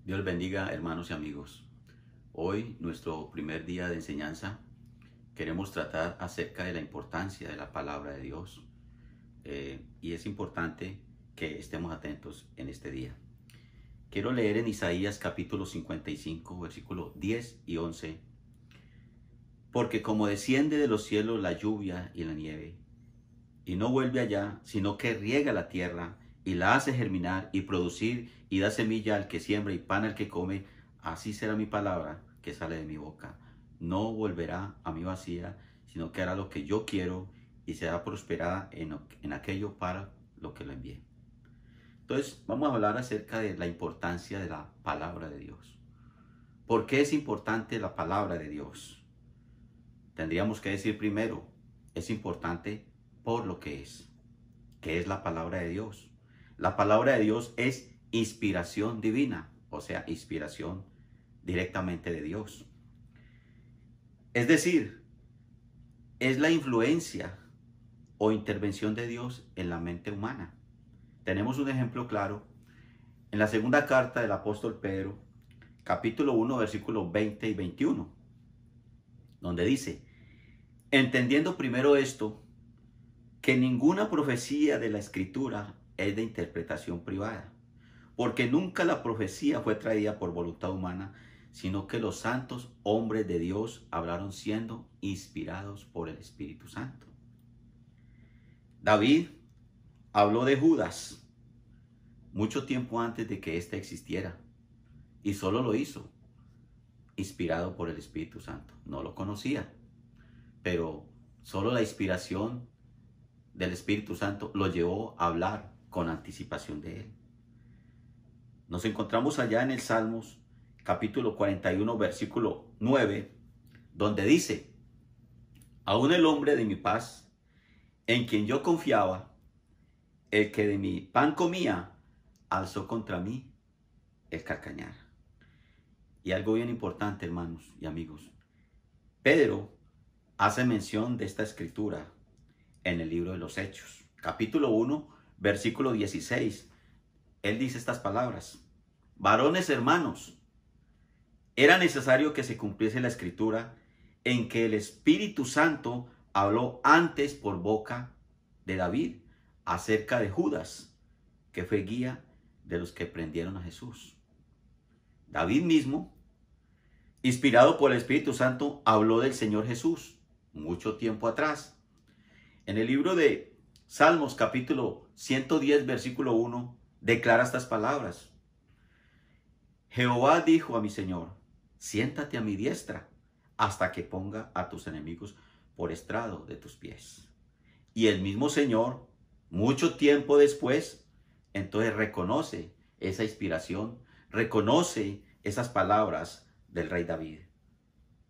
Dios les bendiga, hermanos y amigos. Hoy, nuestro primer día de enseñanza, queremos tratar acerca de la importancia de la palabra de Dios. Y es importante que estemos atentos en este día. Quiero leer en Isaías capítulo 55, versículos 10 y 11. Porque como desciende de los cielos la lluvia y la nieve, y no vuelve allá, sino que riega la tierra y la hace germinar y producir y da semilla al que siembra y pan al que come, así será mi palabra que sale de mi boca. No volverá a mí vacía, sino que hará lo que yo quiero y será prosperada en aquello para lo que lo envié. Entonces vamos a hablar acerca de la importancia de la palabra de Dios. ¿Por qué es importante la palabra de Dios? Tendríamos que decir primero, es importante por lo que es la palabra de Dios. La palabra de Dios es inspiración divina, o sea, inspiración directamente de Dios. Es decir, es la influencia o intervención de Dios en la mente humana. Tenemos un ejemplo claro en la segunda carta del apóstol Pedro, capítulo 1, versículos 20 y 21, donde dice: entendiendo primero esto, que ninguna profecía de la Escritura es de interpretación privada, porque nunca la profecía fue traída por voluntad humana, sino que los santos hombres de Dios hablaron siendo inspirados por el Espíritu Santo. David habló de Judas mucho tiempo antes de que éste existiera, y solo lo hizo inspirado por el Espíritu Santo. No lo conocía, pero solo la inspiración del Espíritu Santo lo llevó a hablar con anticipación de él. Nos encontramos allá en el Salmos capítulo 41 versículo 9, donde dice: aún el hombre de mi paz, en quien yo confiaba, el que de mi pan comía, alzó contra mí el carcañar. Y algo bien importante, hermanos y amigos, Pedro hace mención de esta escritura en el libro de los Hechos, capítulo 1, versículo 16. Él dice estas palabras: varones hermanos, era necesario que se cumpliese la escritura en que el Espíritu Santo habló antes por boca de David acerca de Judas, que fue guía de los que prendieron a Jesús. David mismo, inspirado por el Espíritu Santo, habló del Señor Jesús mucho tiempo atrás. En el libro de Salmos capítulo 110 versículo 1 declara estas palabras: Jehová dijo a mi Señor, siéntate a mi diestra hasta que ponga a tus enemigos por estrado de tus pies. Y el mismo Señor, mucho tiempo después, entonces reconoce esa inspiración, reconoce esas palabras del rey David,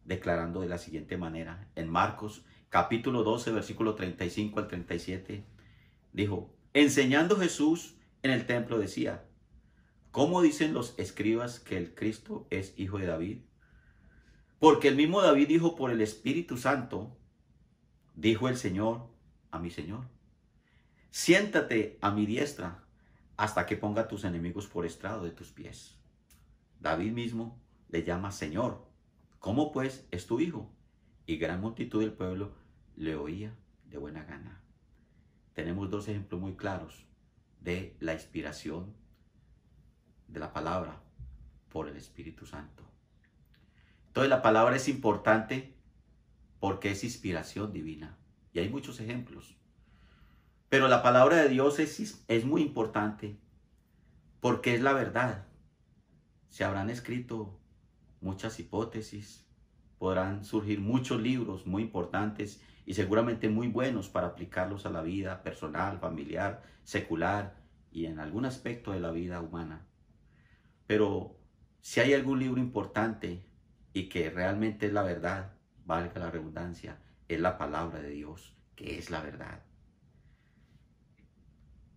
declarando de la siguiente manera. En Marcos capítulo 12, versículo 35 al 37, dijo: enseñando Jesús en el templo decía: ¿cómo dicen los escribas que el Cristo es hijo de David? Porque el mismo David dijo por el Espíritu Santo: dijo el Señor a mi Señor, siéntate a mi diestra hasta que ponga a tus enemigos por estrado de tus pies. David mismo le llama Señor. ¿Cómo pues es tu hijo? Y gran multitud del pueblo le oía de buena gana. Tenemos dos ejemplos muy claros de la inspiración de la palabra por el Espíritu Santo. Entonces la palabra es importante porque es inspiración divina. Y hay muchos ejemplos. Pero la palabra de Dios es muy importante porque es la verdad. Se habrán escrito muchas hipótesis, podrán surgir muchos libros muy importantes y seguramente muy buenos para aplicarlos a la vida personal, familiar, secular y en algún aspecto de la vida humana. Pero si hay algún libro importante y que realmente es la verdad, valga la redundancia, es la palabra de Dios, que es la verdad.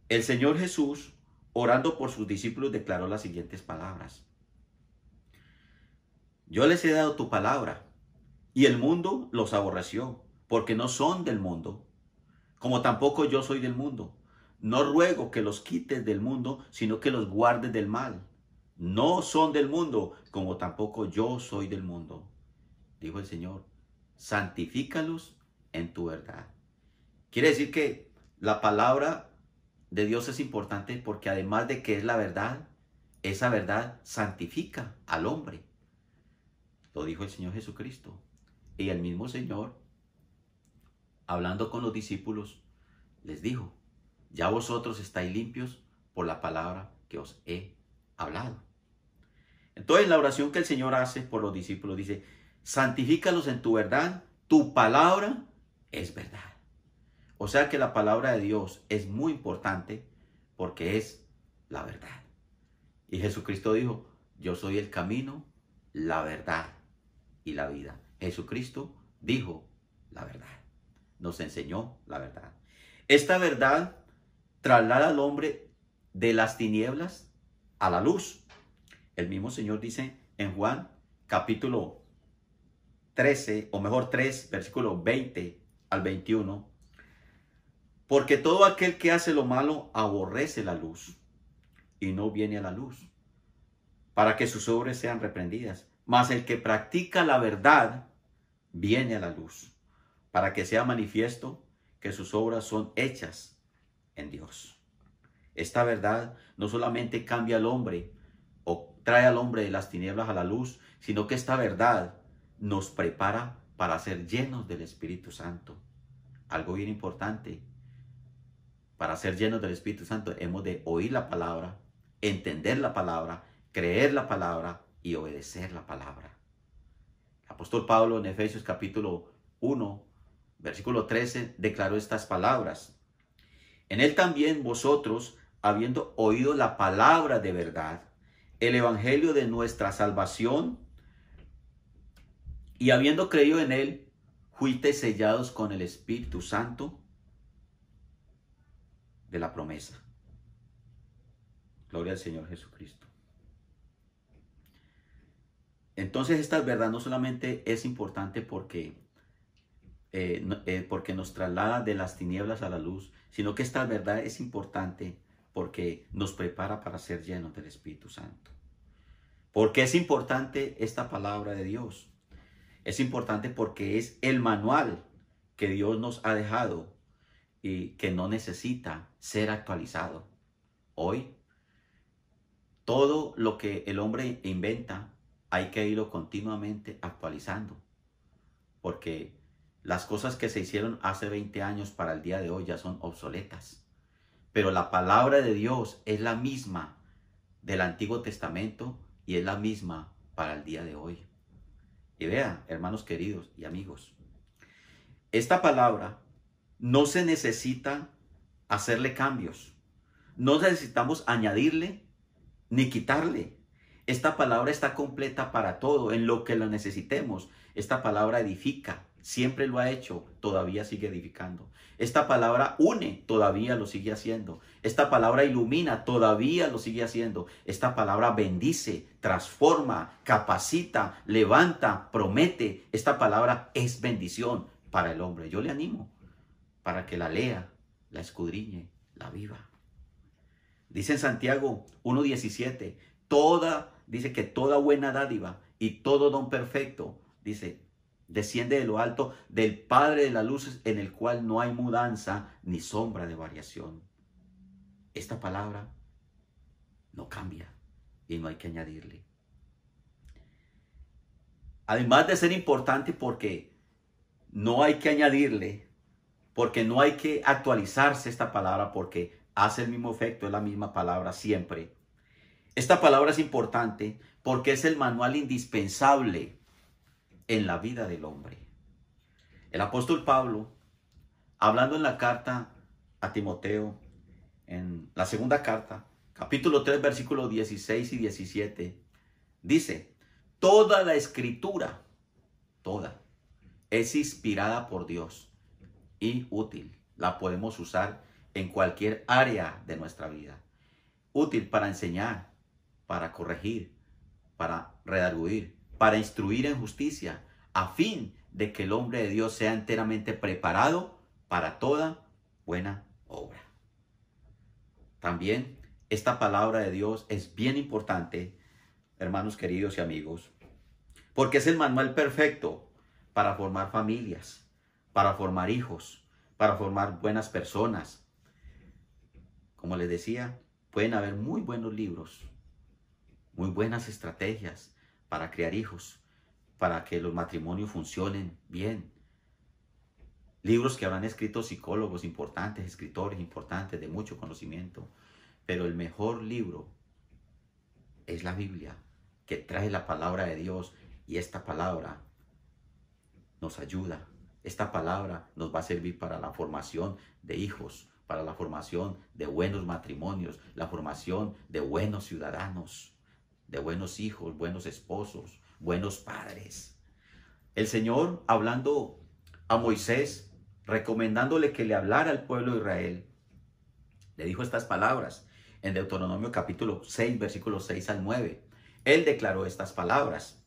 El Señor Jesús, orando por sus discípulos, declaró las siguientes palabras: yo les he dado tu palabra, y el mundo los aborreció, porque no son del mundo, como tampoco yo soy del mundo. No ruego que los quites del mundo, sino que los guardes del mal. No son del mundo, como tampoco yo soy del mundo. Dijo el Señor, santifícalos en tu verdad. Quiere decir que la palabra de Dios es importante porque además de que es la verdad, esa verdad santifica al hombre. Lo dijo el Señor Jesucristo. Y el mismo Señor, hablando con los discípulos, les dijo, ya vosotros estáis limpios por la palabra que os he hablado. Entonces la oración que el Señor hace por los discípulos dice, santifícalos en tu verdad, tu palabra es verdad. O sea que la palabra de Dios es muy importante porque es la verdad. Y Jesucristo dijo, yo soy el camino, la verdad y la vida. Jesucristo dijo la verdad. Nos enseñó la verdad. Esta verdad traslada al hombre de las tinieblas a la luz. El mismo Señor dice en Juan capítulo 13, o mejor 3, versículo 20 al 21. Porque todo aquel que hace lo malo aborrece la luz y no viene a la luz, para que sus obras sean reprendidas. Mas el que practica la verdad viene a la luz, para que sea manifiesto que sus obras son hechas en Dios. Esta verdad no solamente cambia al hombre o trae al hombre de las tinieblas a la luz, sino que esta verdad nos prepara para ser llenos del Espíritu Santo. Algo bien importante. Para ser llenos del Espíritu Santo hemos de oír la palabra, entender la palabra, creer la palabra y obedecer la palabra. El apóstol Pablo en Efesios capítulo 1, versículo 13, declaró estas palabras. En él también vosotros, habiendo oído la palabra de verdad, el evangelio de nuestra salvación, y habiendo creído en él, fuisteis sellados con el Espíritu Santo de la promesa. Gloria al Señor Jesucristo. Entonces esta verdad no solamente es importante porque nos traslada de las tinieblas a la luz, sino que esta verdad es importante porque nos prepara para ser llenos del Espíritu Santo. ¿Por qué es importante esta palabra de Dios? Es importante porque es el manual que Dios nos ha dejado y que no necesita ser actualizado. Hoy, todo lo que el hombre inventa hay que irlo continuamente actualizando, porque las cosas que se hicieron hace 20 años para el día de hoy ya son obsoletas. Pero la palabra de Dios es la misma del Antiguo Testamento y es la misma para el día de hoy. Y vean, hermanos queridos y amigos, esta palabra no se necesita hacerle cambios. No necesitamos añadirle ni quitarle. Esta palabra está completa para todo, en lo que la necesitemos. Esta palabra edifica, siempre lo ha hecho, todavía sigue edificando. Esta palabra une, todavía lo sigue haciendo. Esta palabra ilumina, todavía lo sigue haciendo. Esta palabra bendice, transforma, capacita, levanta, promete. Esta palabra es bendición para el hombre. Yo le animo para que la lea, la escudriñe, la viva. Dice en Santiago 1:17, dice que toda buena dádiva y todo don perfecto, dice, desciende de lo alto del Padre de las luces, en el cual no hay mudanza ni sombra de variación. Esta palabra no cambia y no hay que añadirle. Además de ser importante porque no hay que añadirle, porque no hay que actualizarse esta palabra, porque hace el mismo efecto, es la misma palabra siempre. Esta palabra es importante porque es el manual indispensable en la vida del hombre. El apóstol Pablo, hablando en la carta a Timoteo, en la segunda carta, capítulo 3, versículos 16 y 17, dice, toda la escritura, toda, es inspirada por Dios y útil. La podemos usar en cualquier área de nuestra vida. Útil para enseñar, para corregir, para redarguir, para instruir en justicia, a fin de que el hombre de Dios sea enteramente preparado para toda buena obra. También esta palabra de Dios es bien importante hermanos queridos y amigos, porque es el manual perfecto para formar familias, para formar hijos, para formar buenas personas. Como les decía, pueden haber muy buenos libros, muy buenas estrategias para criar hijos, para que los matrimonios funcionen bien. Libros que habrán escrito psicólogos importantes, escritores importantes de mucho conocimiento. Pero el mejor libro es la Biblia, que trae la palabra de Dios, y esta palabra nos ayuda. Esta palabra nos va a servir para la formación de hijos, para la formación de buenos matrimonios, la formación de buenos ciudadanos, de buenos hijos, buenos esposos, buenos padres. El Señor, hablando a Moisés, recomendándole que le hablara al pueblo de Israel, le dijo estas palabras en Deuteronomio capítulo 6, versículos 6 al 9. Él declaró estas palabras.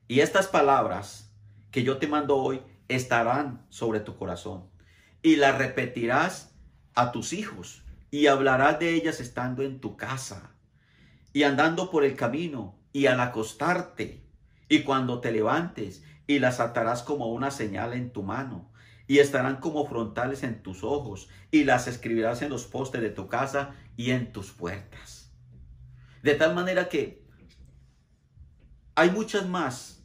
Y estas palabras que yo te mando hoy estarán sobre tu corazón, y las repetirás a tus hijos, y hablarás de ellas estando en tu casa, y andando por el camino, y al acostarte, y cuando te levantes, y las atarás como una señal en tu mano, y estarán como frontales en tus ojos, y las escribirás en los postes de tu casa y en tus puertas. De tal manera que hay muchas más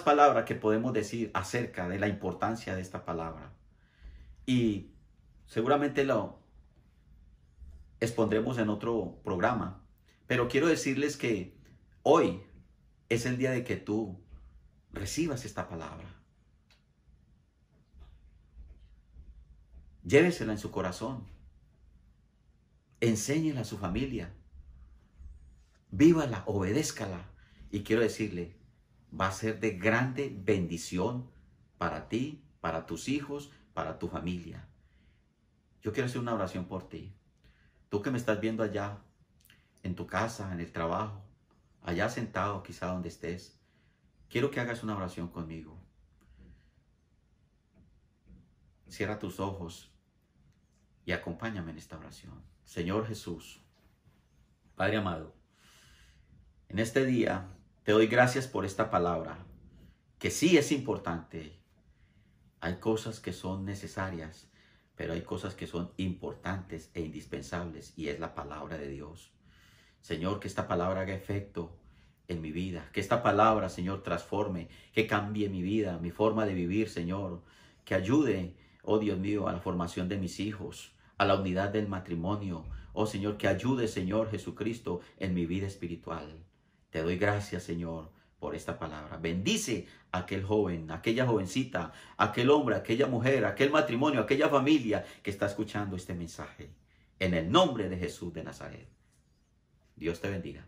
palabras que podemos decir acerca de la importancia de esta palabra. Y seguramente lo expondremos en otro programa. Pero quiero decirles que hoy es el día de que tú recibas esta palabra. Llévesela en su corazón. Enséñela a su familia. Vívala, obedézcala. Y quiero decirle, va a ser de grande bendición para ti, para tus hijos, para tu familia. Yo quiero hacer una oración por ti. Tú que me estás viendo allá, en tu casa, en el trabajo, allá sentado quizá donde estés, quiero que hagas una oración conmigo. Cierra tus ojos y acompáñame en esta oración. Señor Jesús, Padre amado, en este día te doy gracias por esta palabra, que sí es importante. Hay cosas que son necesarias, pero hay cosas que son importantes e indispensables, y es la palabra de Dios. Señor, que esta palabra haga efecto en mi vida, que esta palabra, Señor, transforme, que cambie mi vida, mi forma de vivir, Señor, que ayude, oh Dios mío, a la formación de mis hijos, a la unidad del matrimonio. Oh Señor, que ayude, Señor Jesucristo, en mi vida espiritual. Te doy gracias, Señor, por esta palabra. Bendice a aquel joven, a aquella jovencita, a aquel hombre, a aquella mujer, a aquel matrimonio, a aquella familia que está escuchando este mensaje. En el nombre de Jesús de Nazaret. Dios te bendiga.